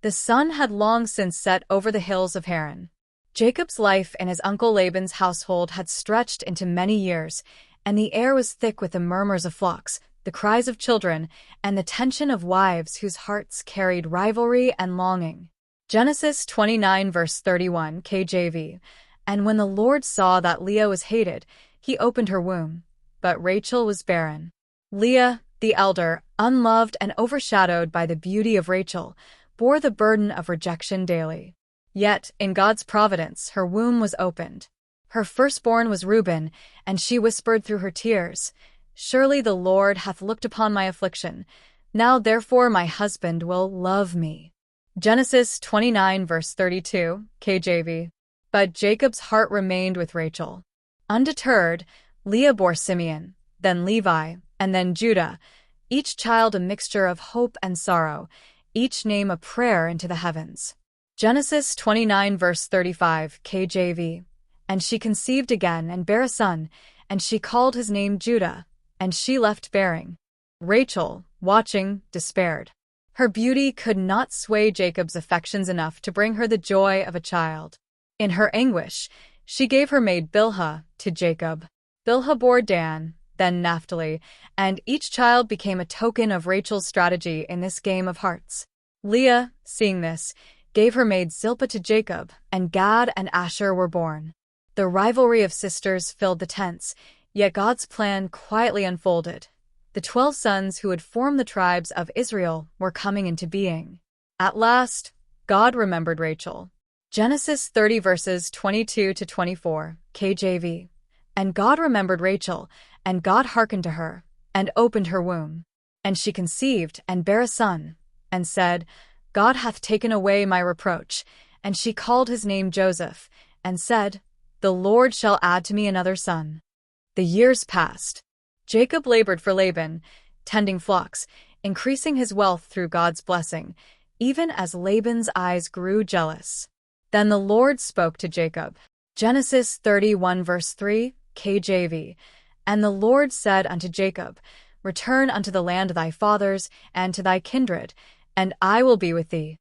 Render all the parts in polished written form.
The sun had long since set over the hills of Haran. Jacob's life in his uncle Laban's household had stretched into many years, and the air was thick with the murmurs of flocks, the cries of children, and the tension of wives whose hearts carried rivalry and longing. Genesis 29 verse 31 KJV. And when the Lord saw that Leah was hated, he opened her womb. But Rachel was barren. Leah, the elder, unloved and overshadowed by the beauty of Rachel, bore the burden of rejection daily. Yet, in God's providence, her womb was opened. Her firstborn was Reuben, and she whispered through her tears, "Surely the Lord hath looked upon my affliction. Now therefore my husband will love me." Genesis 29 verse 32, KJV. But Jacob's heart remained with Rachel. Undeterred, Leah bore Simeon, then Levi, and then Judah, each child a mixture of hope and sorrow, each name a prayer into the heavens. Genesis 29 verse 35, KJV. And she conceived again and bare a son, and she called his name Judah, and she left bearing. Rachel, watching, despaired. Her beauty could not sway Jacob's affections enough to bring her the joy of a child. In her anguish, she gave her maid Bilhah to Jacob. Bilhah bore Dan, then Naphtali, and each child became a token of Rachel's strategy in this game of hearts. Leah, seeing this, gave her maid Zilpah to Jacob, and Gad and Asher were born. The rivalry of sisters filled the tents, yet God's plan quietly unfolded. The 12 sons who would form the tribes of Israel were coming into being. At last, God remembered Rachel. Genesis 30 verses 22 to 24, KJV. And God remembered Rachel, and God hearkened to her, and opened her womb. And she conceived, and bare a son, and said, God hath taken away my reproach. And she called his name Joseph, and said, The Lord shall add to me another son. The years passed. Jacob labored for Laban, tending flocks, increasing his wealth through God's blessing, even as Laban's eyes grew jealous. Then the Lord spoke to Jacob. Genesis 31 verse 3, KJV. And the Lord said unto Jacob, Return unto the land of thy fathers, and to thy kindred, and I will be with thee.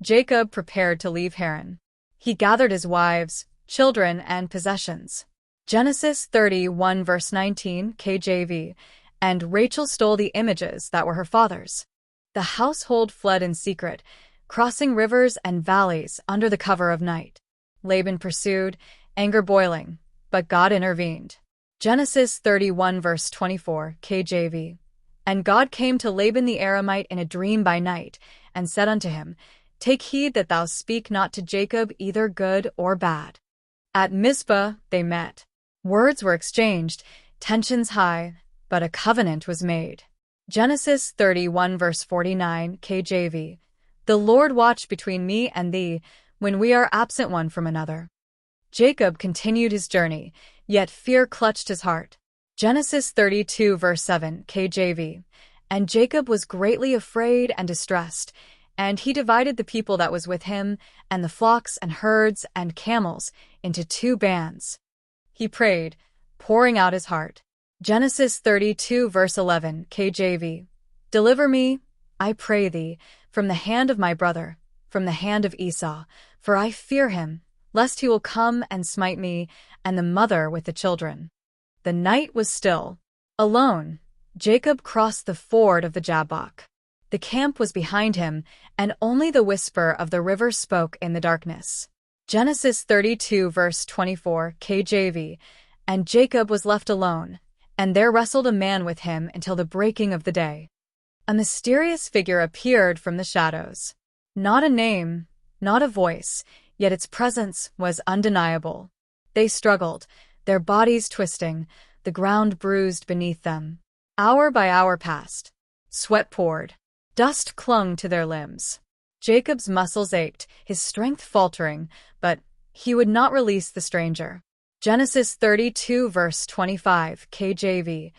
Jacob prepared to leave Haran. He gathered his wives, children, and possessions. Genesis 31 verse 19, KJV. And Rachel stole the images that were her father's. The household fled in secret, crossing rivers and valleys under the cover of night. Laban pursued, anger boiling, but God intervened. Genesis 31 verse 24, KJV. And God came to Laban the Aramite in a dream by night, and said unto him, Take heed that thou speak not to Jacob either good or bad. At Mizpah they met. Words were exchanged, tensions high, but a covenant was made. Genesis 31 verse 49, KJV. The Lord watch between me and thee, when we are absent one from another. Jacob continued his journey, yet fear clutched his heart. Genesis 32 verse 7, KJV. And Jacob was greatly afraid and distressed, and he divided the people that was with him, and the flocks and herds and camels, into 2 bands. He prayed, pouring out his heart. Genesis 32 verse 11, KJV. Deliver me, I pray thee, from the hand of my brother, from the hand of Esau, for I fear him, lest he will come and smite me, and the mother with the children. The night was still. Alone, Jacob crossed the ford of the Jabbok. The camp was behind him, and only the whisper of the river spoke in the darkness. Genesis 32 verse 24, KJV. And Jacob was left alone, and there wrestled a man with him until the breaking of the day. A mysterious figure appeared from the shadows. Not a name, not a voice, yet its presence was undeniable. They struggled, their bodies twisting, the ground bruised beneath them. Hour by hour passed. Sweat poured. Dust clung to their limbs. Jacob's muscles ached, his strength faltering, but he would not release the stranger. Genesis 32 verse 25, KJV.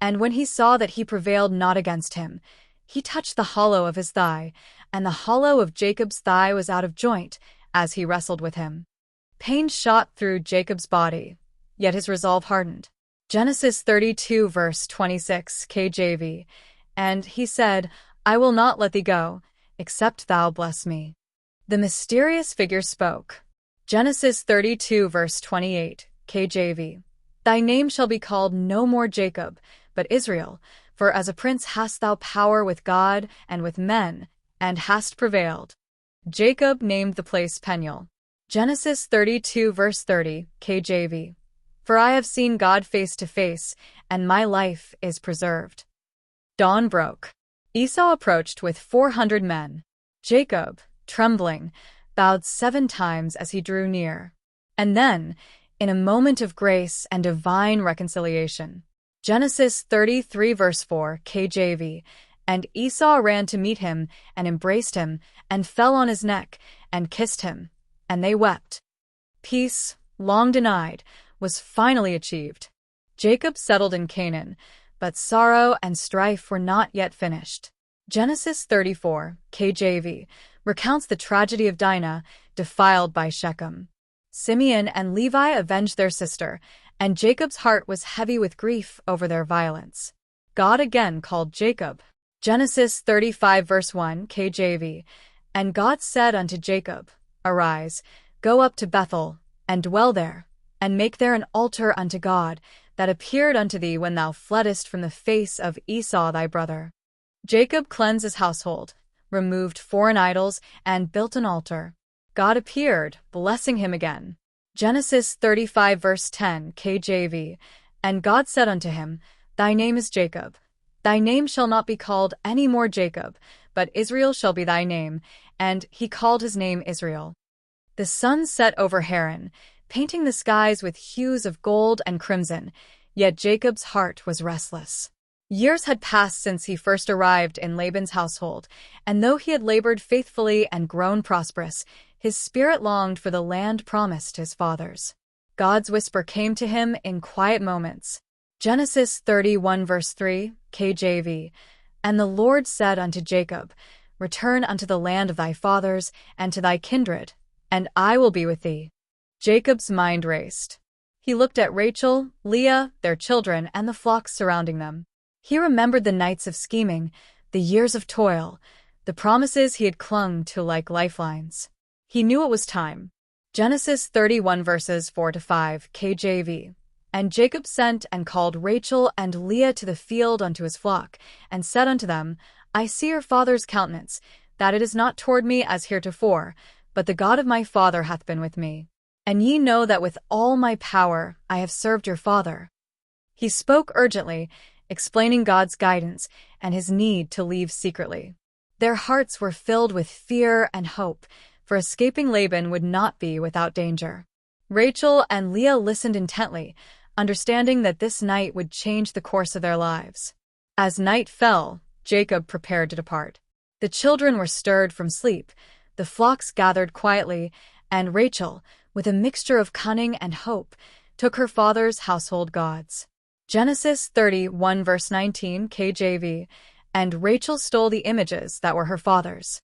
And when he saw that he prevailed not against him, he touched the hollow of his thigh, and the hollow of Jacob's thigh was out of joint, as he wrestled with him. Pain shot through Jacob's body, yet his resolve hardened. Genesis 32 verse 26, KJV. And he said, I will not let thee go, except thou bless me. The mysterious figure spoke. Genesis 32 verse 28, KJV. Thy name shall be called no more Jacob, but Israel, for as a prince hast thou power with God and with men, and hast prevailed. Jacob named the place Peniel. Genesis 32 verse 30, KJV. For I have seen God face to face, and my life is preserved. Dawn broke. Esau approached with 400 men. Jacob, trembling, bowed 7 times as he drew near. And then, in a moment of grace and divine reconciliation, Genesis 33 verse 4, KJV, and Esau ran to meet him and embraced him and fell on his neck and kissed him, and they wept. Peace, long denied, was finally achieved. Jacob settled in Canaan, but sorrow and strife were not yet finished. Genesis 34, KJV, recounts the tragedy of Dinah, defiled by Shechem. Simeon and Levi avenged their sister, and Jacob's heart was heavy with grief over their violence. God again called Jacob. Genesis 35 verse 1, KJV. And God said unto Jacob, Arise, go up to Bethel, and dwell there, and make there an altar unto God, that appeared unto thee when thou fleddest from the face of Esau thy brother. Jacob cleansed his household, removed foreign idols, and built an altar. God appeared, blessing him again. Genesis 35 verse 10, KJV. And God said unto him, Thy name is Jacob. Thy name shall not be called any more Jacob, but Israel shall be thy name. And he called his name Israel. The sun set over Haran, painting the skies with hues of gold and crimson, yet Jacob's heart was restless. Years had passed since he first arrived in Laban's household, and though he had labored faithfully and grown prosperous, his spirit longed for the land promised his fathers. God's whisper came to him in quiet moments. Genesis 31 verse 3, KJV. And the Lord said unto Jacob, Return unto the land of thy fathers, and to thy kindred, and I will be with thee. Jacob's mind raced. He looked at Rachel, Leah, their children, and the flocks surrounding them. He remembered the nights of scheming, the years of toil, the promises he had clung to like lifelines. He knew it was time. Genesis 31 verses 4 to 5, KJV. And Jacob sent and called Rachel and Leah to the field unto his flock, and said unto them, I see your father's countenance, that it is not toward me as heretofore, but the God of my father hath been with me. And ye know that with all my power I have served your father. He spoke urgently, explaining God's guidance and his need to leave secretly. Their hearts were filled with fear and hope, for escaping Laban would not be without danger. Rachel and Leah listened intently, understanding that this night would change the course of their lives. As night fell, Jacob prepared to depart. The children were stirred from sleep, the flocks gathered quietly, and Rachel, with a mixture of cunning and hope, took her father's household gods. Genesis 31 verse 19, KJV. And Rachel stole the images that were her father's.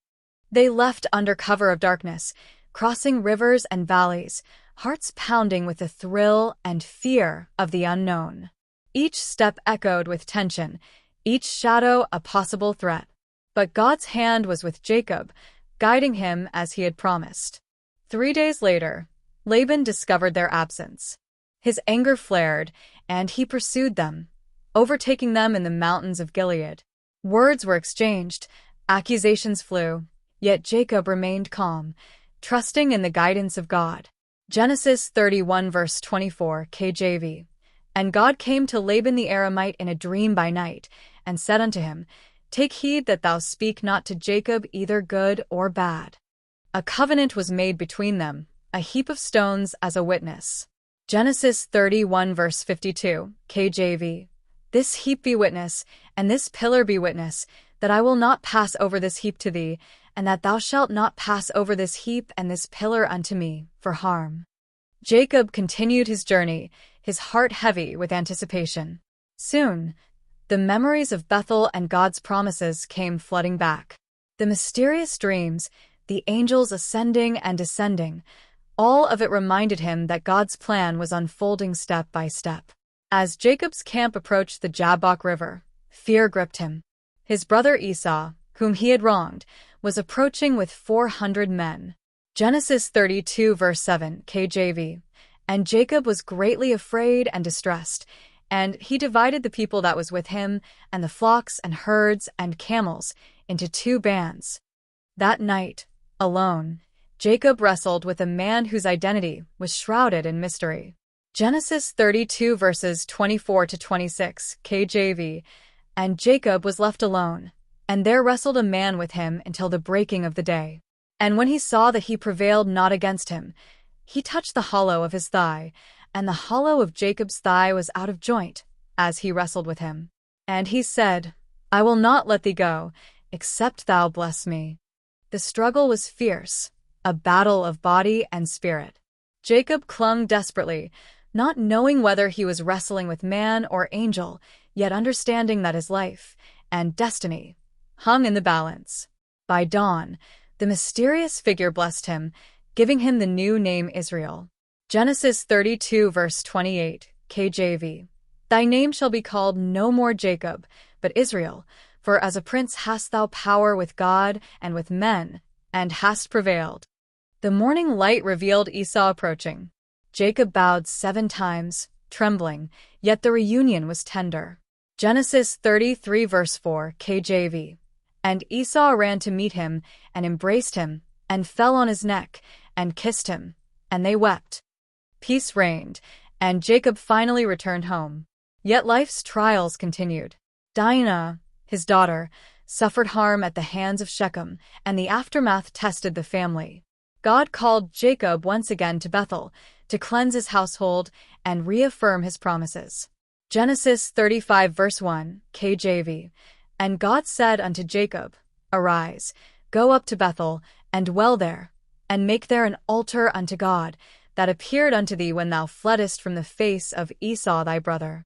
They left under cover of darkness, crossing rivers and valleys, hearts pounding with the thrill and fear of the unknown. Each step echoed with tension, each shadow a possible threat. But God's hand was with Jacob, guiding him as he had promised. 3 days later, Laban discovered their absence. His anger flared, and he pursued them, overtaking them in the mountains of Gilead. Words were exchanged, accusations flew, yet Jacob remained calm, trusting in the guidance of God. Genesis 31 verse 24, KJV. And God came to Laban the Aramite in a dream by night, and said unto him, Take heed that thou speak not to Jacob either good or bad. A covenant was made between them, a heap of stones as a witness. Genesis 31 verse 52, KJV. This heap be witness, and this pillar be witness, that I will not pass over this heap to thee, and that thou shalt not pass over this heap and this pillar unto me, for harm. Jacob continued his journey, his heart heavy with anticipation. Soon, the memories of Bethel and God's promises came flooding back. The mysterious dreams, the angels ascending and descending, all of it reminded him that God's plan was unfolding step by step. As Jacob's camp approached the Jabbok River, fear gripped him. His brother Esau, whom he had wronged, was approaching with 400 men. Genesis 32 verse 7 KJV. And Jacob was greatly afraid and distressed, and he divided the people that was with him, and the flocks and herds and camels, into 2 bands. That night, alone, Jacob wrestled with a man whose identity was shrouded in mystery. Genesis 32 verses 24 to 26 KJV. And Jacob was left alone, and there wrestled a man with him until the breaking of the day. And when he saw that he prevailed not against him, he touched the hollow of his thigh, and the hollow of Jacob's thigh was out of joint, as he wrestled with him. And he said, I will not let thee go, except thou bless me. The struggle was fierce, a battle of body and spirit. Jacob clung desperately, not knowing whether he was wrestling with man or angel, yet understanding that his life and destiny hung in the balance. By dawn, the mysterious figure blessed him, giving him the new name Israel. Genesis 32 verse 28 KJV. Thy name shall be called no more Jacob, but Israel, for as a prince hast thou power with God and with men, and hast prevailed. The morning light revealed Esau approaching. Jacob bowed 7 times, trembling, yet the reunion was tender. Genesis 33 verse 4 KJV. And Esau ran to meet him, and embraced him, and fell on his neck, and kissed him, and they wept. Peace reigned, and Jacob finally returned home. Yet life's trials continued. Dinah, his daughter, suffered harm at the hands of Shechem, and the aftermath tested the family. God called Jacob once again to Bethel, to cleanse his household and reaffirm his promises. Genesis 35 verse 1 KJV. And God said unto Jacob, Arise, go up to Bethel, and dwell there, and make there an altar unto God, that appeared unto thee when thou fleddest from the face of Esau thy brother.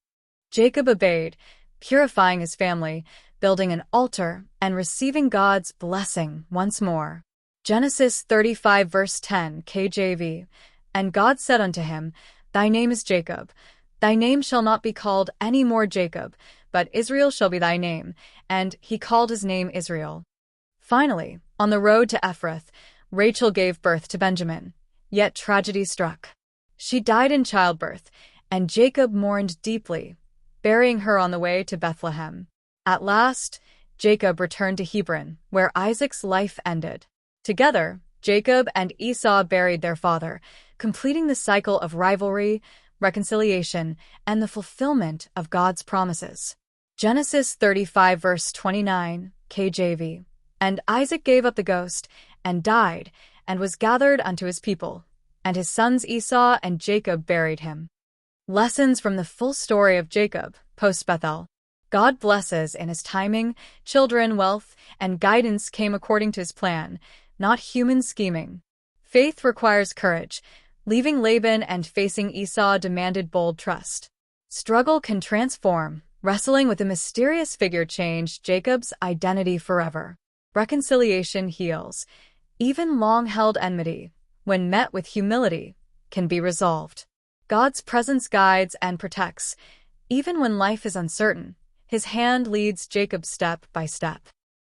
Jacob obeyed, purifying his family, building an altar, and receiving God's blessing once more. Genesis 35 verse 10 KJV. And God said unto him, Thy name is Jacob. Thy name shall not be called any more Jacob, but Israel shall be thy name. And he called his name Israel. Finally, on the road to Ephrath, Rachel gave birth to Benjamin. Yet tragedy struck. She died in childbirth, and Jacob mourned deeply, burying her on the way to Bethlehem. At last, Jacob returned to Hebron, where Isaac's life ended. Together, Jacob and Esau buried their father, completing the cycle of rivalry, reconciliation, and the fulfillment of God's promises. Genesis 35 verse 29 KJV. And Isaac gave up the ghost, and died, and was gathered unto his people, and his sons Esau and Jacob buried him. Lessons from the full story of Jacob, post-Bethel. God blesses in his timing, children, wealth, and guidance came according to his plan, not human scheming. Faith requires courage. Leaving Laban and facing Esau demanded bold trust. Struggle can transform. Wrestling with a mysterious figure changed Jacob's identity forever. Reconciliation heals. Even long-held enmity, when met with humility, can be resolved. God's presence guides and protects. Even when life is uncertain, his hand leads Jacob step by step.